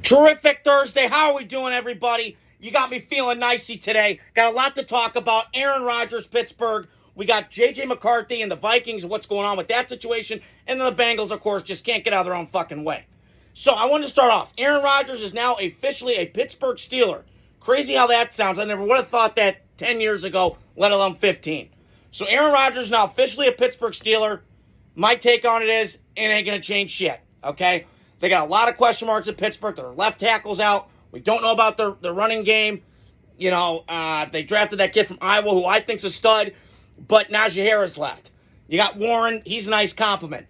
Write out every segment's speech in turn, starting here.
Terrific Thursday. How are we doing, everybody? You got me feeling nicey today. Got a lot to talk about. Aaron Rodgers, Pittsburgh. We got J.J. McCarthy and the Vikings and what's going on with that situation. And then the Bengals, of course, just can't get out of their own fucking way. So I wanted to start off. Aaron Rodgers is now officially a Pittsburgh Steeler. Crazy how that sounds. I never would have thought that 10 years ago, let alone 15. So Aaron Rodgers is now officially a Pittsburgh Steeler. My take on it is, it ain't going to change shit, okay? They got a lot of question marks at Pittsburgh. Their left tackle's out. We don't know about their running game. You know, they drafted that kid from Iowa who I think's a stud, but Najee Harris left. You got Warren. He's a nice compliment.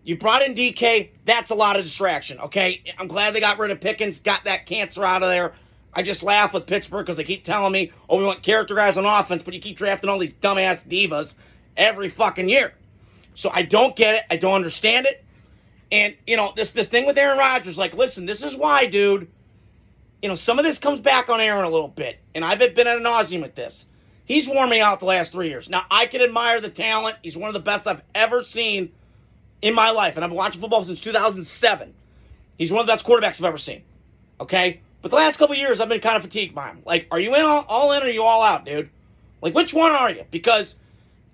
You brought in DK. That's a lot of distraction, okay? I'm glad they got rid of Pickens, got that cancer out of there. I just laugh with Pittsburgh because they keep telling me, oh, we want character guys on offense, but you keep drafting all these dumbass divas every fucking year. So I don't get it. I don't understand it. And, you know, this thing with Aaron Rodgers, like, listen, this is why, dude, you know, some of this comes back on Aaron a little bit. And I've been at a nauseam with this. He's worn me out the last 3 years. Now, I can admire the talent. He's one of the best I've ever seen in my life. And I've been watching football since 2007. He's one of the best quarterbacks I've ever seen. Okay? But the last couple of years, I've been kind of fatigued by him. Like, are you in all in or are you all out, dude? Like, which one are you? Because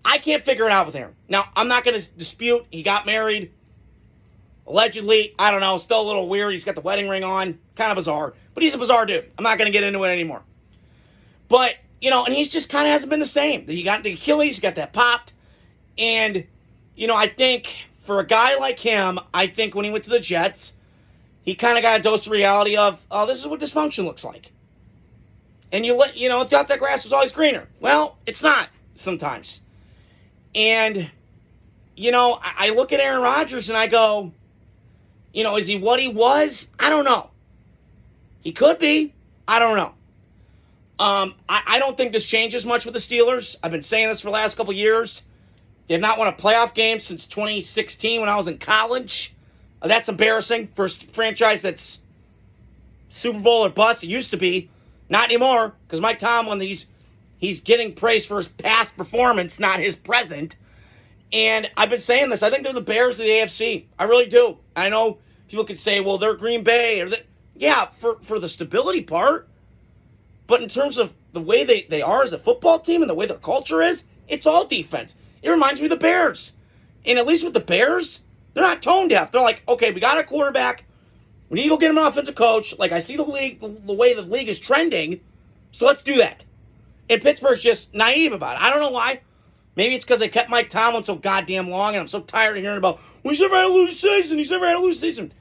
I can't figure it out with Aaron. Now, I'm not going to dispute he got married. Allegedly, I don't know, still a little weird. He's got the wedding ring on. Kind of bizarre. But he's a bizarre dude. I'm not going to get into it anymore. But, you know, and he's just kind of hasn't been the same. He got the Achilles, he got that popped. And, you know, I think for a guy like him, I think when he went to the Jets, he kind of got a dose of reality of, oh, this is what dysfunction looks like. And you thought that grass was always greener. Well, it's not sometimes. And, you know, I look at Aaron Rodgers and I go, you know, is he what he was? I don't know. He could be. I don't know. I don't think this changes much with the Steelers. I've been saying this for the last couple years. They have not won a playoff game since 2016 when I was in college. That's embarrassing for a franchise that's Super Bowl or bust. It used to be. Not anymore, because Mike Tomlin, he's getting praise for his past performance, not his present. And I've been saying this. I think they're the Bears of the AFC. I really do. I know people could say, well, they're Green Bay. Yeah, for the stability part. But in terms of the way they are as a football team and the way their culture is, it's all defense. It reminds me of the Bears. And at least with the Bears, they're not tone deaf. They're like, okay, we got a quarterback. We need to go get him an offensive coach. Like, I see the league, the way the league is trending, so let's do that. And Pittsburgh's just naive about it. I don't know why. Maybe it's because they kept Mike Tomlin so goddamn long, and I'm so tired of hearing about, well, he's never had a losing season. He's never had a losing season.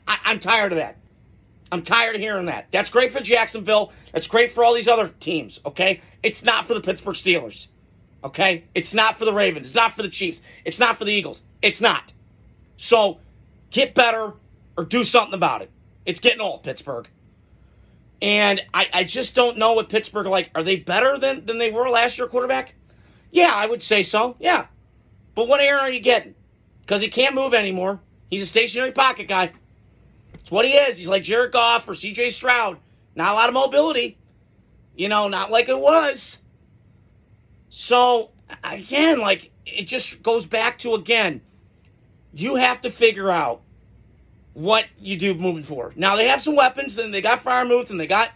I'm tired of that. I'm tired of hearing that. That's great for Jacksonville. That's great for all these other teams, okay? It's not for the Pittsburgh Steelers, okay? It's not for the Ravens. It's not for the Chiefs. It's not for the Eagles. It's not. So get better or do something about it. It's getting old, Pittsburgh. And I just don't know what Pittsburgh are like. Are they better than they were last year, quarterback? Yeah, I would say so. Yeah. But what Aaron are you getting? Because he can't move anymore. He's a stationary pocket guy. It's what he is. He's like Jared Goff or C.J. Stroud. Not a lot of mobility. You know, not like it was. So, again, like, it just goes back to, again, you have to figure out what you do moving forward. Now, they have some weapons, and they got Freiermuth, and they got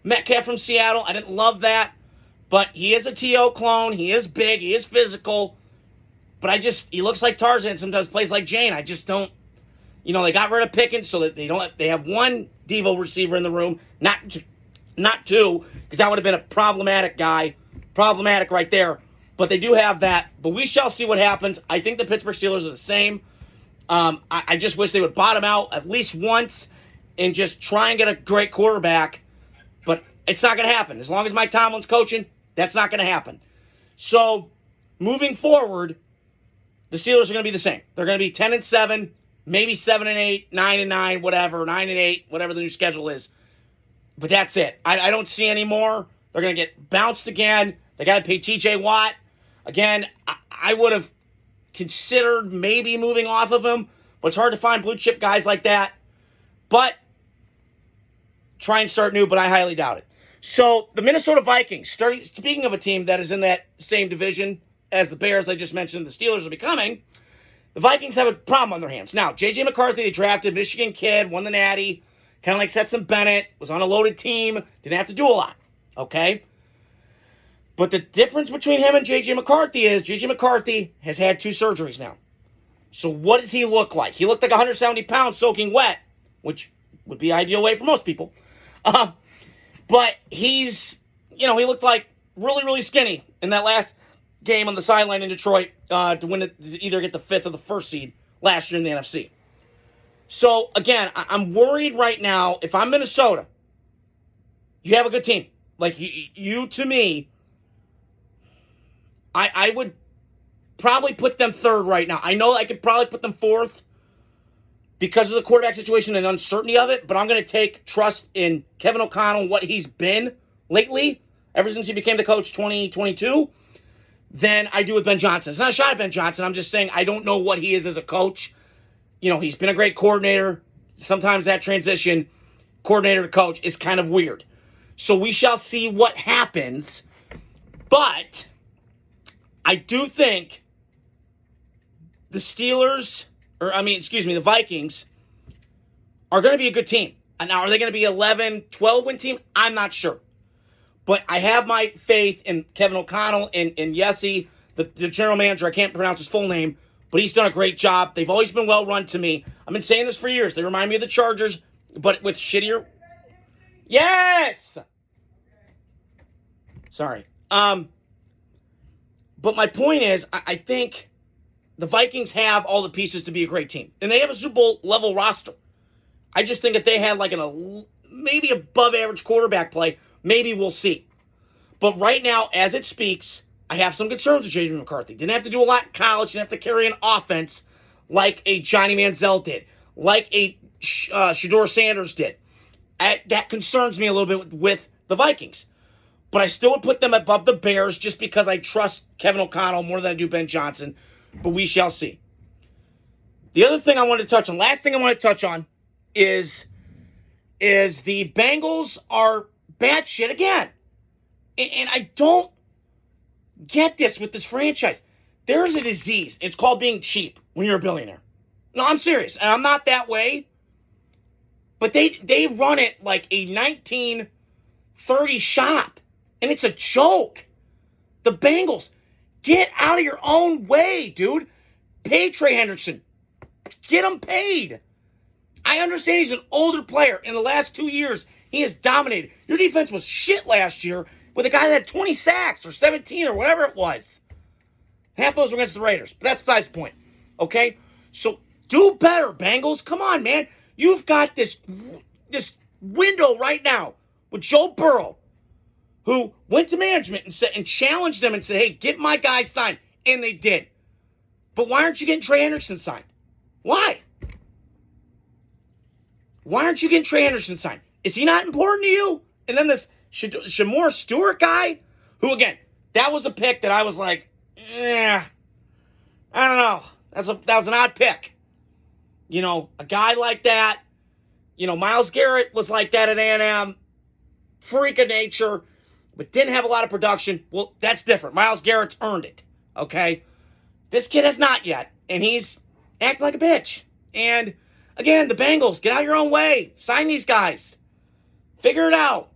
Metcalf from Seattle. I didn't love that. But he is a T.O. clone. He is big. He is physical. But he looks like Tarzan sometimes, plays like Jane. I just don't. You know, they got rid of Pickens so that they have one Devo receiver in the room, not two, because that would have been a problematic guy. Problematic right there. But they do have that. But we shall see what happens. I think the Pittsburgh Steelers are the same. I just wish they would bottom out at least once and just try and get a great quarterback. But it's not going to happen. As long as Mike Tomlin's coaching, that's not going to happen. So, moving forward, the Steelers are going to be the same. They're going to be 10-7, maybe 7-8, 9-9, whatever, 9-8, whatever the new schedule is. But that's it. I don't see any more. They're going to get bounced again. They got to pay T.J. Watt. Again, I would have considered maybe moving off of him, but it's hard to find blue chip guys like that. But try and start new, but I highly doubt it. So the Minnesota Vikings, speaking of a team that is in that same division as the Bears I just mentioned the Steelers are becoming, the Vikings have a problem on their hands. Now, J.J. McCarthy, they drafted, Michigan kid, won the Natty, Kind of like Stetson Bennett, was on a loaded team, didn't have to do a lot, okay? But the difference between him and J.J. McCarthy is J.J. McCarthy has had 2 surgeries now. So what does he look like? He looked like 170 pounds soaking wet, which would be ideal way for most people. But he's, he looked like really, really skinny in that last game on the sideline in Detroit to win it, to either get the 5th or the 1st seed last year in the NFC. So, again, I'm worried right now. If I'm Minnesota, you have a good team. Like, you to me, I would probably put them 3rd right now. I know I could probably put them 4th because of the quarterback situation and uncertainty of it, but I'm going to trust in Kevin O'Connell and what he's been lately, ever since he became the coach 2022, than I do with Ben Johnson. It's not a shot at Ben Johnson. I'm just saying I don't know what he is as a coach. He's been a great coordinator. Sometimes that transition, coordinator to coach, is kind of weird. So we shall see what happens. But I do think the Vikings are going to be a good team. Now, are they going to be 11, 12-win team? I'm not sure. But I have my faith in Kevin O'Connell and Yessie, the general manager. I can't pronounce his full name, but he's done a great job. They've always been well run to me. I've been saying this for years. They remind me of the Chargers, but with shittier. Yes! Sorry. But my point is, I think the Vikings have all the pieces to be a great team. And they have a Super Bowl level roster. I just think if they had like maybe above average quarterback play, maybe we'll see. But right now, as it speaks, I have some concerns with J.J. McCarthy. Didn't have to do a lot in college. Didn't have to carry an offense like a Johnny Manziel did. Like a Shedeur Sanders did. That concerns me a little bit with the Vikings. But I still would put them above the Bears just because I trust Kevin O'Connell more than I do Ben Johnson. But we shall see. The other thing I want to touch on, last thing I want to touch on, is the Bengals are bad shit again. And I don't get this with this franchise. There's a disease. It's called being cheap when you're a billionaire. No, I'm serious. And I'm not that way. But they run it like a 1930 shop. And it's a joke. The Bengals, get out of your own way, dude. Pay Trey Hendrickson. Get him paid. I understand he's an older player. In the last 2 years, he has dominated. Your defense was shit last year with a guy that had 20 sacks or 17 or whatever it was. Half those were against the Raiders. But that's besides the point. Okay? So do better, Bengals. Come on, man. You've got this window right now with Joe Burrow, who went to management and challenged them and said, hey, get my guy signed. And they did. But why aren't you getting Trey Hendrickson signed? Why? Why aren't you getting Trey Hendrickson signed? Is he not important to you? And then this Shamor Stewart guy, who, again, that was a pick that I was like, I don't know. That was an odd pick. A guy like that. Myles Garrett was like that at A&M. Freak of nature, but didn't have a lot of production. Well, that's different. Myles Garrett's earned it, okay? This kid has not yet, and he's acting like a bitch. And, again, the Bengals, get out of your own way. Sign these guys. Figure it out.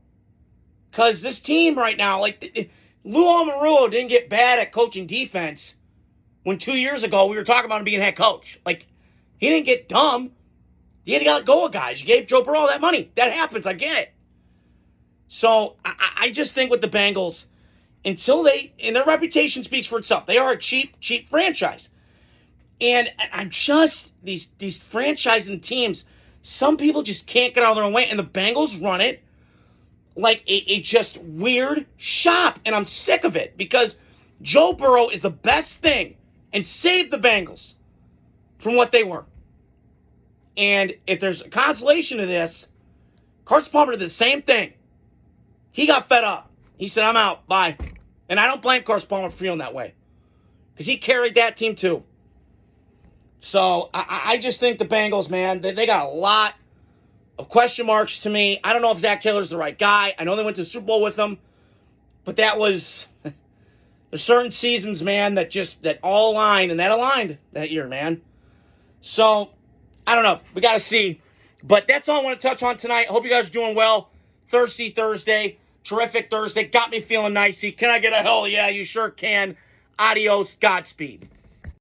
Because this team right now, like, Lou Almirola didn't get bad at coaching defense when 2 years ago we were talking about him being head coach. Like, he didn't get dumb. He had to let go of guys. You gave Joe Burrow all that money. That happens. I get it. So, I just think with the Bengals, until and their reputation speaks for itself. They are a cheap franchise. And I'm just, these franchises and teams, some people just can't get out of their own way. And the Bengals run it like a just weird shop. And I'm sick of it because Joe Burrow is the best thing and saved the Bengals from what they were. And if there's a consolation to this, Carson Palmer did the same thing. He got fed up. He said, I'm out. Bye. And I don't blame Carson Palmer for feeling that way. Because he carried that team too. So, I just think the Bengals, man, they got a lot of question marks to me. I don't know if Zach Taylor's the right guy. I know they went to the Super Bowl with him. But that was... There's certain seasons, man, that all aligned. And that aligned that year, man. So, I don't know. We got to see. But that's all I want to touch on tonight. Hope you guys are doing well. Thirsty Thursday. Terrific Thursday. Got me feeling nicey. Can I get a hell yeah? You sure can. Adios. Godspeed.